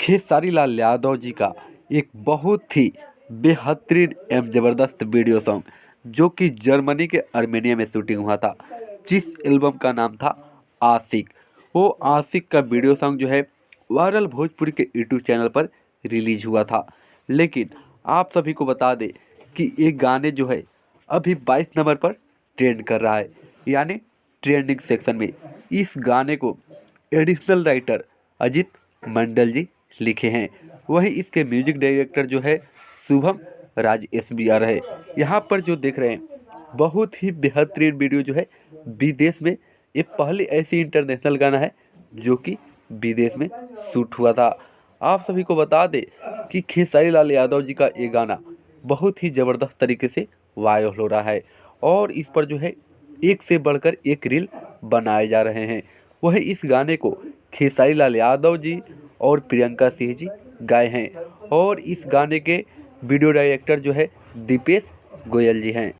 खेसारी लाल यादव जी का एक बहुत ही बेहतरीन एवं ज़बरदस्त वीडियो सॉन्ग जो कि जर्मनी के आर्मेनिया में शूटिंग हुआ था, जिस एल्बम का नाम था आशिक। वो आशिक का वीडियो सॉन्ग जो है वायरल भोजपुरी के यूट्यूब चैनल पर रिलीज हुआ था। लेकिन आप सभी को बता दें कि ये गाने जो है अभी 22 नंबर पर ट्रेंड कर रहा है, यानी ट्रेंडिंग सेक्शन में। इस गाने को एडिशनल राइटर अजित मंडल जी लिखे हैं। वहीं इसके म्यूजिक डायरेक्टर जो है शुभम राज SBR है। यहाँ पर जो देख रहे हैं बहुत ही बेहतरीन वीडियो जो है विदेश में, ये पहली ऐसी इंटरनेशनल गाना है जो कि विदेश में शूट हुआ था। आप सभी को बता दें कि खेसारी लाल यादव जी का ये गाना बहुत ही ज़बरदस्त तरीके से वायरल हो रहा है और इस पर जो है एक से बढ़कर एक रील बनाए जा रहे हैं। वह इस गाने को खेसारी लाल यादव जी और प्रियंका सिंह जी गाए हैं और इस गाने के वीडियो डायरेक्टर जो है दीपेश गोयल जी हैं।